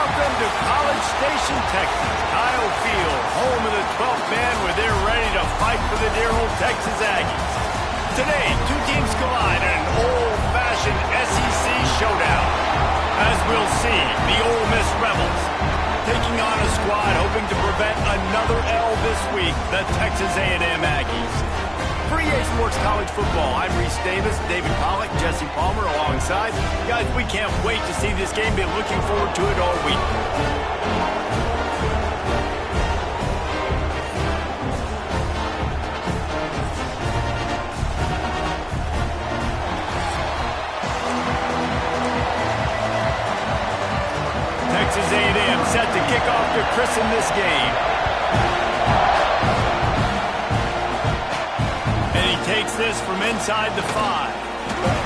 Welcome to College Station, Texas. Kyle Field, home of the 12th man, where they're ready to fight for the dear old Texas Aggies. Today, two teams collide in an old-fashioned SEC showdown. As we'll see, the Ole Miss Rebels taking on a squad hoping to prevent another L this week, the Texas A&M Aggies. For EA Sports College Football, I'm Reese Davis, David Pollack, Jesse Palmer alongside. Guys, we can't wait to see this game. Been looking forward to it all week. Texas A&M set to kick off to christen this game. And he takes this from inside the 5.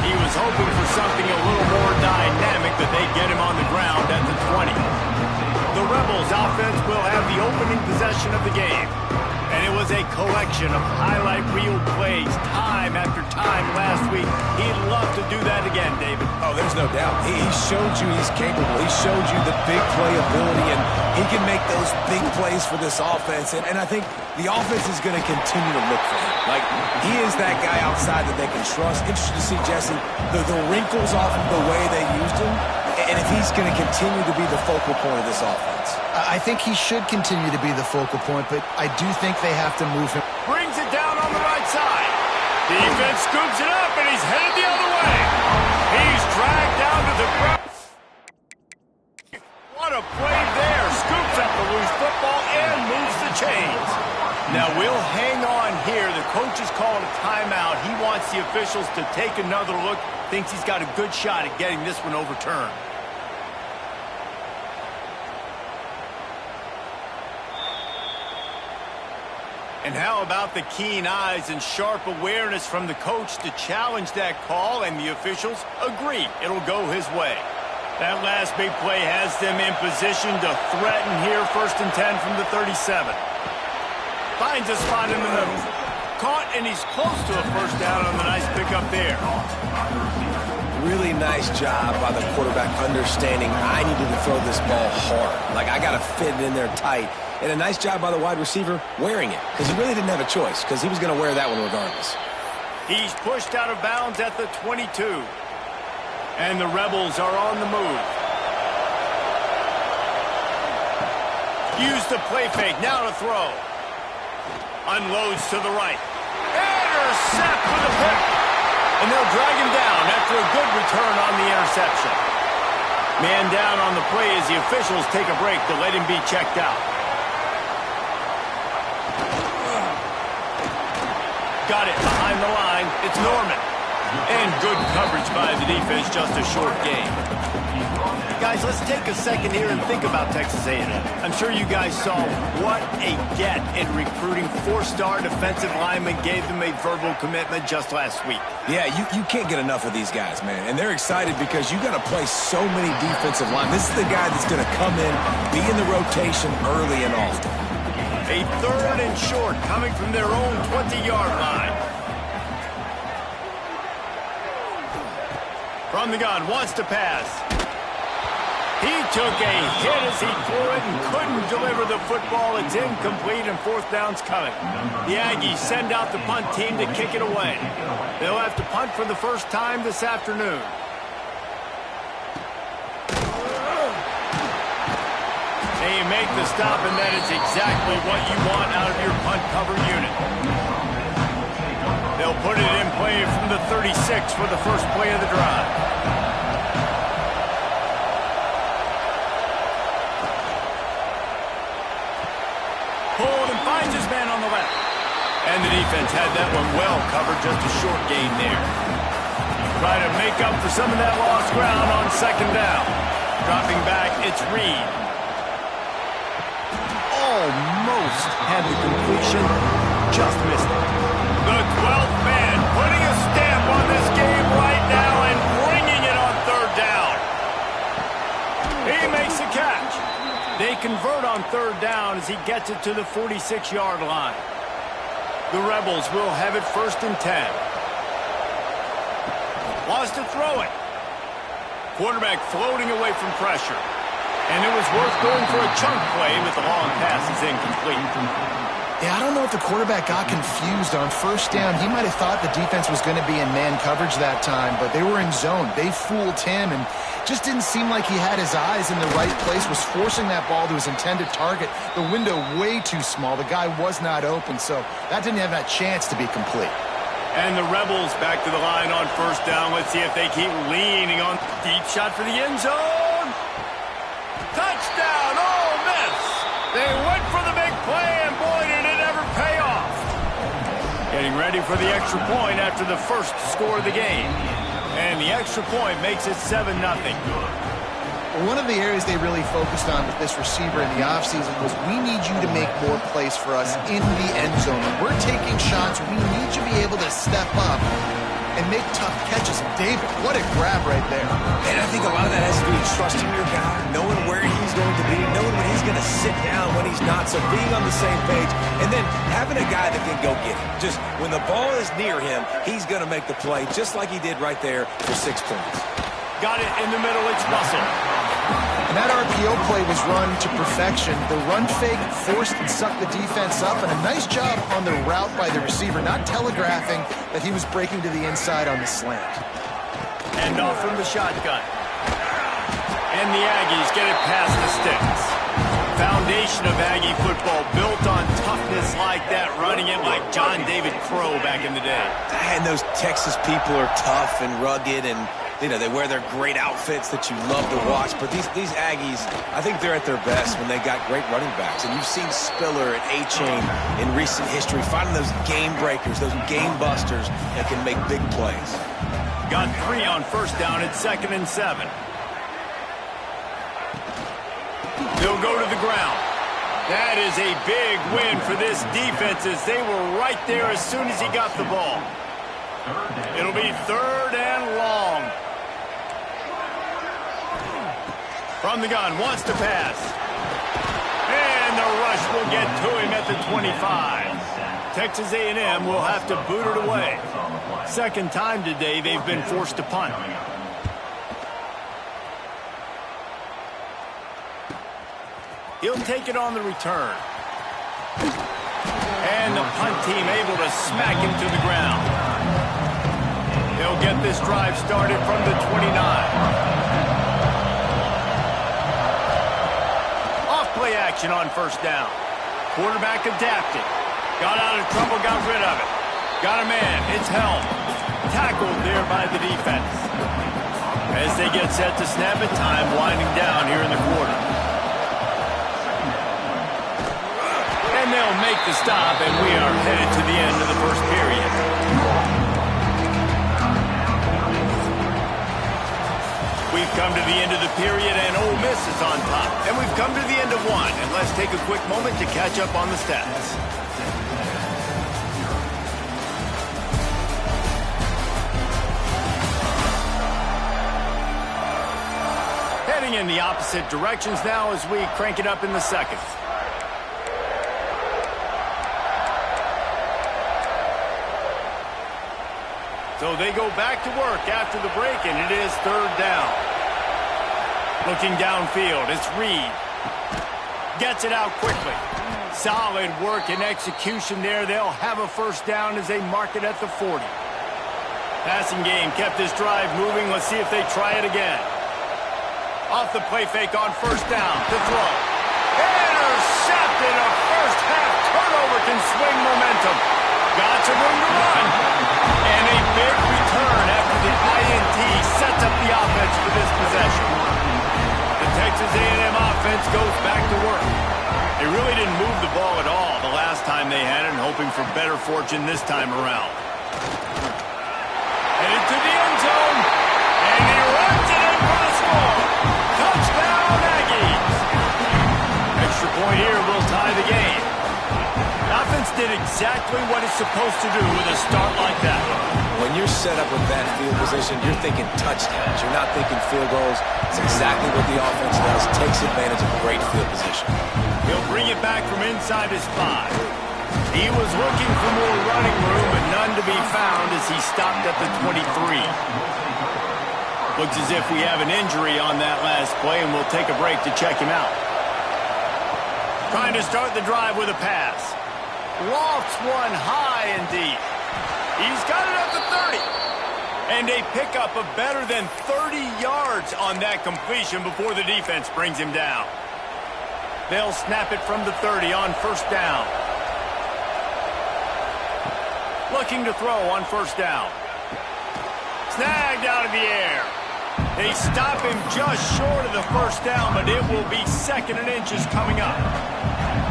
He was hoping for something a little more dynamic, but they get him on the ground at the 20. The Rebels offense will have the opening possession of the game. And it was a collection of highlight reel plays time after time last week. He'd love to do that again, David. Oh, there's no doubt. He showed you he's capable. He showed you the big play ability, and he can make those big plays for this offense. And I think the offense is going to continue to look for him. Like, he is that guy outside that they can trust. Interested to see, Jesse, the wrinkles off of the way they used him, and if he's going to continue to be the focal point of this offense. I think he should continue to be the focal point, but I do think they have to move him. Brings it down on the right side. Defense scoops it up, and he's headed the other way. He's dragged down to the ground. What a play there. Scoops up the loose football and moves the chains. Now we'll hang on here. The coach has called a timeout. He wants the officials to take another look. Thinks he's got a good shot at getting this one overturned. And how about the keen eyes and sharp awareness from the coach to challenge that call, and the officials agree it'll go his way. That last big play has them in position to threaten here, 1st and 10 from the 37. Finds a spot in the middle. Caught, and he's close to a first down on the nice pickup there. Really nice job by the quarterback understanding I needed to throw this ball hard. Like, I got to fit it in there tight. And a nice job by the wide receiver wearing it, because he really didn't have a choice, because he was going to wear that one regardless. He's pushed out of bounds at the 22. And the Rebels are on the move. Use the play fake, now to throw. Unloads to the right. Intercept with a pick. And they'll drag him down after a good return on the interception. Man down on the play as the officials take a break to let him be checked out. Got it behind the line. It's Norman. And good coverage by the defense, just a short game. Guys, let's take a second here and think about Texas A&M. I'm sure you guys saw what a get in recruiting. 4-star defensive linemen gave them a verbal commitment just last week. Yeah, you can't get enough of these guys, man. And they're excited because you got to play so many defensive linemen. This is the guy that's going to come in, be in the rotation early and often. A 3rd and short coming from their own 20-yard line. From the gun, wants to pass. He took a hit as he threw it and couldn't deliver the football. It's incomplete, and 4th down's coming. The Aggies send out the punt team to kick it away. They'll have to punt for the first time this afternoon. They make the stop, and that is exactly what you want out of your punt cover unit. They'll put it in play from the 36 for the first play of the drive. Pulled and finds his man on the left. And the defense had that one well covered, just a short gain there. Try to make up for some of that lost ground on 2nd down. Dropping back, it's Reed. Almost had the completion, just missed it. The 12th man putting a stamp on this game right now and bringing it on 3rd down. He makes the catch. They convert on 3rd down as he gets it to the 46-yard line. The Rebels will have it 1st and 10. Wants to throw it. Quarterback floating away from pressure. And it was worth going for a chunk play, but the long pass is incomplete. Yeah, I don't know if the quarterback got confused on first down. He might have thought the defense was going to be in man coverage that time, but they were in zone. They fooled him and just didn't seem like he had his eyes in the right place, was forcing that ball to his intended target. The window way too small. The guy was not open, so that didn't have that chance to be complete. And the Rebels back to the line on first down. Let's see if they keep leaning on. Deep shot for the end zone. Touchdown, Ole Miss. They went for the big play, and boy, did it ever pay off. Getting ready for the extra point after the first score of the game. And the extra point makes it 7-0. One of the areas they really focused on with this receiver in the offseason was we need you to make more plays for us in the end zone. When we're taking shots, we need you to be able to step up and make tough catches. David, what a grab right there. And I think a lot of that has to do with trusting your guy, knowing where he's going to be, knowing when he's going to sit down, when he's not, so being on the same page, and then having a guy that can go get it. Just when the ball is near him, he's going to make the play, just like he did right there for 6 points. Got it in the middle, it's Russell. And that RPO play was run to perfection. The run fake forced and sucked the defense up, and a nice job on the route by the receiver, not telegraphing that he was breaking to the inside on the slant. And off from the shotgun. And the Aggies get it past the sticks. Foundation of Aggie football built on toughness like that, running it like John David Crow back in the day. And those Texas people are tough and rugged, and you know, they wear their great outfits that you love to watch. But these Aggies, I think they're at their best when they got great running backs. And you've seen Spiller and A-Chain in recent history finding those game breakers, those game busters that can make big plays. Got 3 on first down at 2nd and 7. They'll go to the ground. That is a big win for this defense as they were right there as soon as he got the ball. It'll be 3rd and long. From the gun, wants to pass. And the rush will get to him at the 25. Texas A&M will have to boot it away. Second time today they've been forced to punt. He'll take it on the return. And the punt team able to smack him to the ground. They'll get this drive started from the 29. Off-play action on first down. Quarterback adapted. Got out of trouble, got rid of it. Got a man, it's Helm. Tackled there by the defense. As they get set to snap it, time winding down here in the quarter. And they'll make the stop, and we are headed to the end of the first period. We've come to the end of the period, and Ole Miss is on top. And we've come to the end of one, and let's take a quick moment to catch up on the stats. Heading in the opposite directions now as we crank it up in the second. So they go back to work after the break, and it is 3rd down. Looking downfield, it's Reed. Gets it out quickly. Solid work and execution there. They'll have a first down as they mark it at the 40. Passing game kept this drive moving. Let's see if they try it again. Off the play fake on first down to throw. Intercepted. A first half turnover can swing momentum. Got some room to run. And a big return after the INT sets up the offense for this possession. The Texas A&M offense goes back to work. They really didn't move the ball at all the last time they had it, and hoping for better fortune this time around. Headed to the end zone. And he runs it in for the score. Touchdown, Aggies. Extra point here will tie the game. Offense did exactly what it's supposed to do with a start like that. When you're set up with that field position, you're thinking touchdowns. You're not thinking field goals. It's exactly what the offense does. Takes advantage of great field position. He'll bring it back from inside his 5. He was looking for more running room, but none to be found as he stopped at the 23. Looks as if we have an injury on that last play, and we'll take a break to check him out. Trying to start the drive with a pass. Lofts one high and deep. He's got it up to 30. And a pickup of better than 30 yards on that completion before the defense brings him down. They'll snap it from the 30 on first down. Looking to throw on first down. Snagged out of the air. They stop him just short of the first down, but it will be 2nd and inches coming up.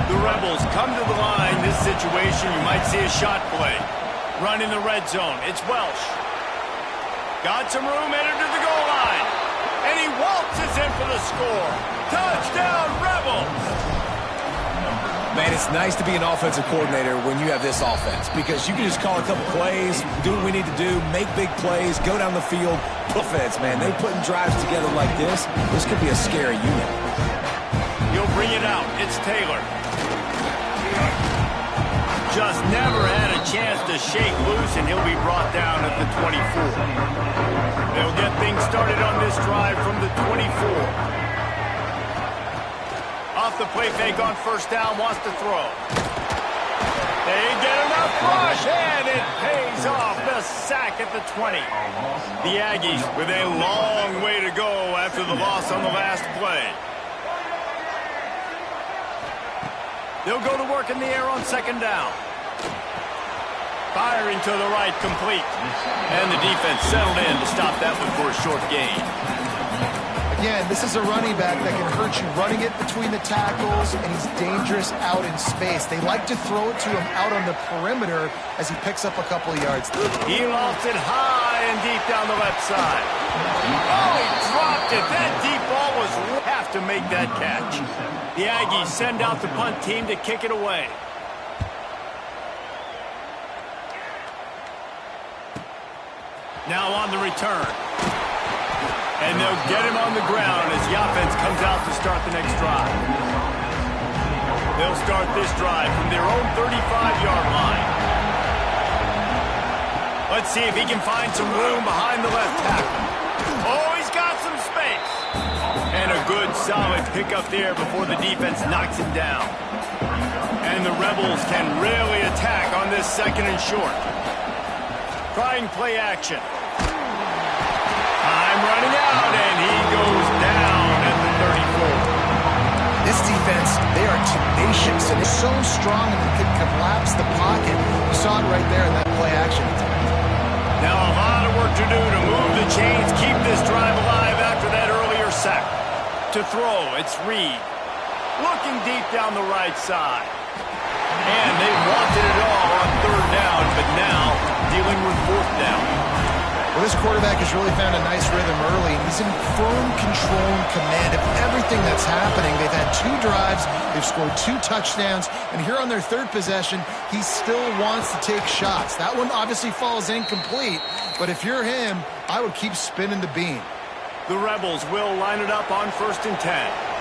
The Rebels come to the line. This situation, you might see a shot play. Run in the red zone. It's Welsh. Got some room, headed to the goal line. And he waltzes in for the score. Touchdown, Rebels! Man, it's nice to be an offensive coordinator when you have this offense because you can just call a couple plays, do what we need to do, make big plays, go down the field. Offense, man, they're putting drives together like this. This could be a scary unit. He'll bring it out. It's Taylor. Just never had a chance to shake loose, and he'll be brought down at the 24. They'll get things started on this drive from the 24. Off the play fake on first down, wants to throw. They get enough push, and it pays off. The sack at the 20. The Aggies with a long way to go after the loss on the last play. They'll go to work in the air on second down. Firing to the right, complete. And the defense settled in to stop that one for a short gain. Again, this is a running back that can hurt you running it between the tackles, and he's dangerous out in space. They like to throw it to him out on the perimeter as he picks up a couple of yards. He lofts it high and deep down the left side. Oh, he dropped it. That deep ball was have to make that catch. The Aggies send out the punt team to kick it away. Now on the return. And they'll get him on the ground as the offense comes out to start the next drive. They'll start this drive from their own 35-yard line. Let's see if he can find some room behind the left tackle. Oh, he's got some space. And a good, solid pickup there before the defense knocks him down. And the Rebels can really attack on this 2nd and short. Trying play action. Time running out, and he goes down at the 34. This defense, they are tenacious, and they're so strong and they can collapse the pocket. You saw it right there in that play action. Now a lot of work to do to move the chains, keep this drive alive after that earlier sack. To throw, it's Reed. Looking deep down the right side. And they wanted it all on 3rd down, but now dealing with 4th down. Well, this quarterback has really found a nice rhythm early. He's in firm control and command of everything that's happening. They've had 2 drives. They've scored 2 touchdowns. And here on their 3rd possession, he still wants to take shots. That one obviously falls incomplete. But if you're him, I would keep spinning the beam. The Rebels will line it up on 1st and 10.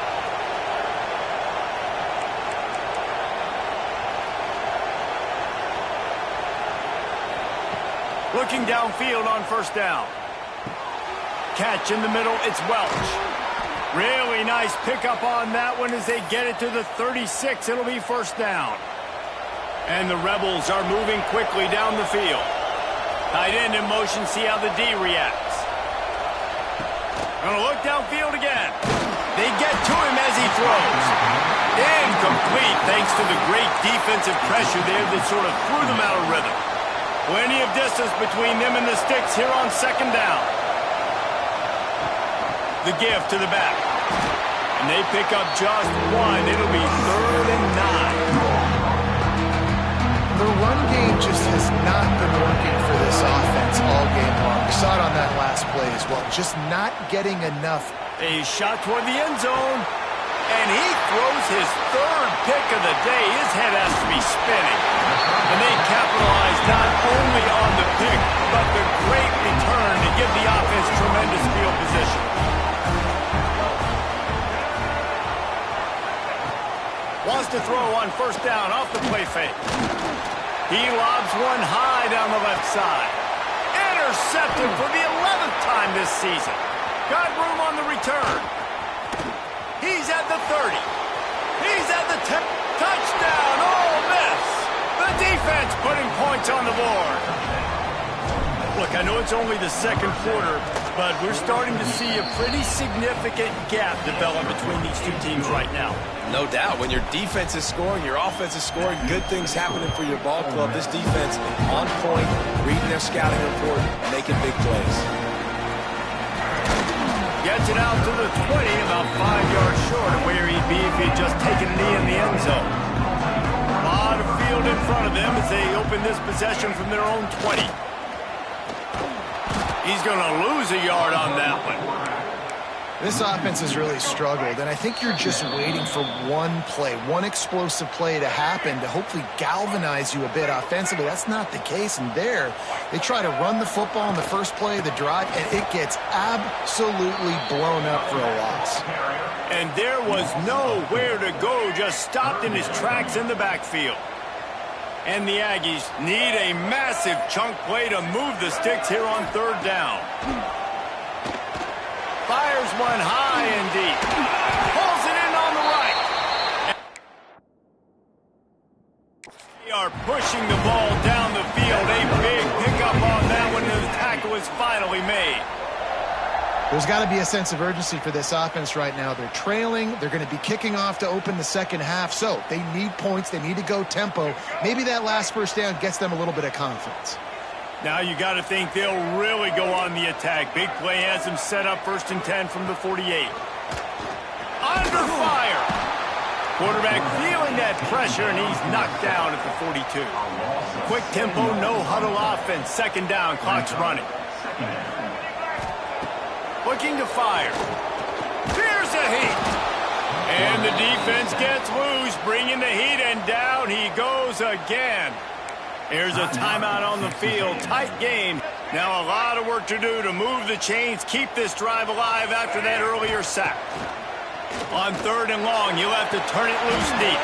Looking downfield on first down. Catch in the middle, it's Welch. Really nice pickup on that one as they get it to the 36. It'll be first down. And the Rebels are moving quickly down the field. Tight end in motion, see how the D reacts. Gonna look downfield again. They get to him as he throws. Incomplete thanks to the great defensive pressure there that sort of threw them out of rhythm. Plenty of distance between them and the sticks here on second down. The give to the back. And they pick up just 1. It'll be 3rd and 9. The run game just has not been working for this offense all game long. We saw it on that last play as well. Just not getting enough. A shot toward the end zone. And he throws his 3rd pick of the day. His head has to be spinning. And they capitalize not only on the pick, but the great return to give the offense tremendous field position. Wants to throw on first down off the play fake. He lobs one high down the left side. Intercepted for the 11th time this season. Got room on the return. He's at the 30. He's at the 10. Touchdown, Ole Miss. The defense putting points on the board. Look, I know it's only the second quarter, but we're starting to see a pretty significant gap develop between these two teams right now. No doubt. When your defense is scoring, your offense is scoring, good things happening for your ball club. This defense on point, reading their scouting report, making big plays. Gets it out to the 20, about 5 yards short of where he'd be if he'd just taken a knee in the end zone. A lot of field in front of them as they open this possession from their own 20. He's going to lose a yard on that one. This offense has really struggled, and I think you're just waiting for one play, one explosive play to happen to hopefully galvanize you a bit offensively. That's not the case, and there, they try to run the football in the first play of the drive, and it gets absolutely blown up for a loss. And there was nowhere to go, just stopped in his tracks in the backfield. And the Aggies need a massive chunk play to move the sticks here on third down. Fires one high and deep. Pulls it in on the right. They are pushing the ball down the field. A big pickup on that one, and the tackle is finally made. There's got to be a sense of urgency for this offense right now. They're trailing. They're going to be kicking off to open the second half. So they need points. They need to go tempo. Maybe that last first down gets them a little bit of confidence. Now you got to think they'll really go on the attack. Big play has them set up 1st and 10 from the 48. Under fire. Quarterback feeling that pressure, and he's knocked down at the 42. Quick tempo, no huddle offense. 2nd down, clock's running. Looking to fire. Here's a heat. And the defense gets loose, bringing the heat, and down he goes again. Here's a timeout on the field. Tight game. Now a lot of work to do to move the chains, keep this drive alive after that earlier sack. On 3rd and long, you'll have to turn it loose deep.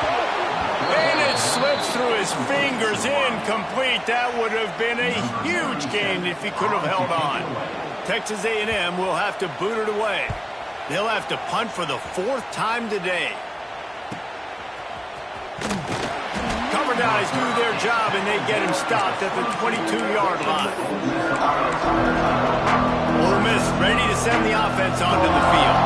And it slips through his fingers, incomplete. That would have been a huge gain if he could have held on. Texas A&M will have to boot it away. They'll have to punt for the 4th time today. Cover guys do their job, and they get him stopped at the 22-yard line. Ole Miss ready to send the offense onto the field.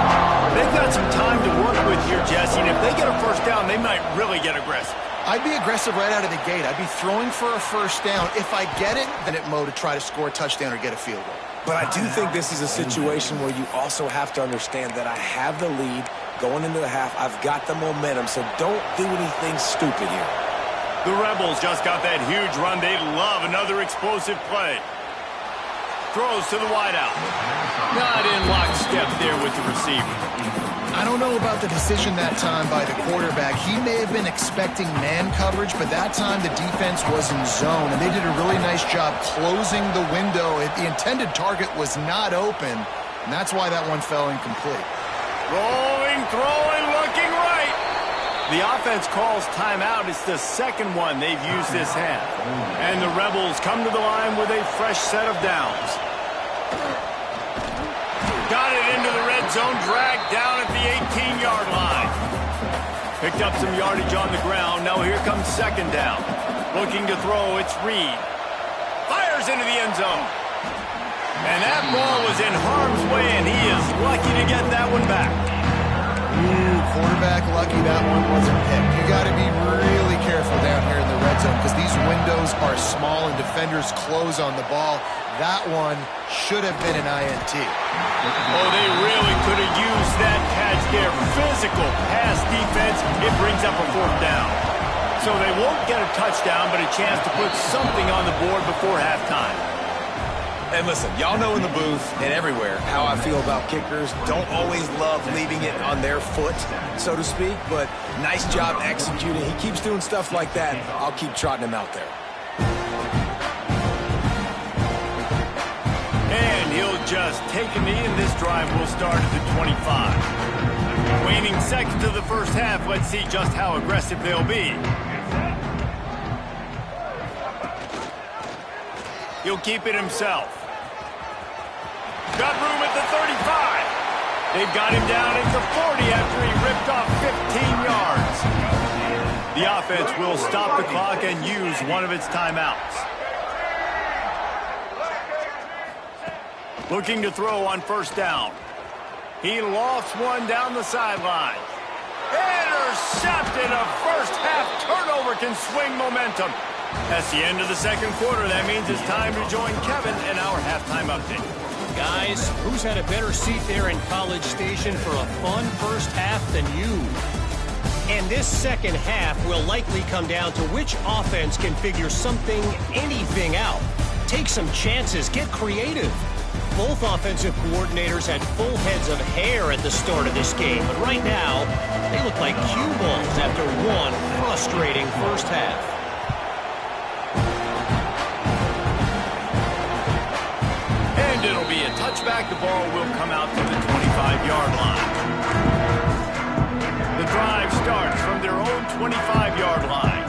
They've got some time to work with here, Jesse, and if they get a first down, they might really get aggressive. I'd be aggressive right out of the gate. I'd be throwing for a first down. If I get it, then at Mo to try to score a touchdown or get a field goal. But I do think this is a situation where you also have to understand that I have the lead going into the half. I've got the momentum, so don't do anything stupid here. The Rebels just got that huge run. They love another explosive play. Throws to the wideout. Not in lockstep there with the receiver. I don't know about the decision that time by the quarterback. He may have been expecting man coverage, but that time the defense was in zone, and they did a really nice job closing the window. The intended target was not open, and that's why that one fell incomplete. Rolling, throwing, looking right. The offense calls timeout. It's the 2nd one they've used this half. And the Rebels come to the line with a fresh set of downs. Got it into the red zone, dragged down at the 18-yard line. Picked up some yardage on the ground. Now here comes 2nd down. Looking to throw, it's Reed. Fires into the end zone. And that ball was in harm's way, and he is lucky to get that one back. Quarterback lucky that one wasn't picked. You got to be really careful down here in the red zone because these windows are small and defenders close on the ball. That one should have been an INT. Oh, they really could have used that catch there. Physical pass defense. It brings up a 4th down. So they won't get a touchdown, but a chance to put something on the board before halftime. And listen, y'all know in the booth and everywhere how I feel about kickers. Don't always love leaving it on their foot, so to speak, but nice job executing. He keeps doing stuff like that. I'll keep trotting him out there. And he'll just take a knee, and this drive will start at the 25. Waning seconds of the first half. Let's see just how aggressive they'll be. He'll keep it himself. Got room at the 35. They've got him down at the 40 after he ripped off 15 yards. The offense will stop the clock and use one of its timeouts. Looking to throw on first down. He lofts one down the sideline. Intercepted. A first-half turnover can swing momentum. That's the end of the second quarter. That means it's time to join Kevin in our halftime update. Guys, who's had a better seat there in College Station for a fun first half than you? And this second half will likely come down to which offense can figure something, anything out. Take some chances, get creative. Both offensive coordinators had full heads of hair at the start of this game, but right now, they look like cue balls after one frustrating first half. And it'll be a touchback. The ball will come out to the 25-yard line. The drive starts from their own 25-yard line.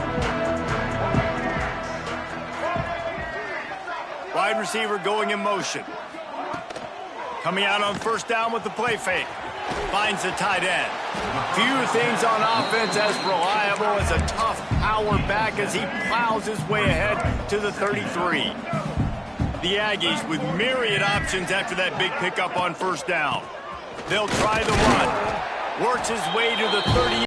Wide receiver going in motion. Coming out on first down with the play fake. Finds the tight end. Few things on offense as reliable as a tough power back as he plows his way ahead to the 33. The Aggies with myriad options after that big pickup on first down. They'll try the run. Works his way to the 30.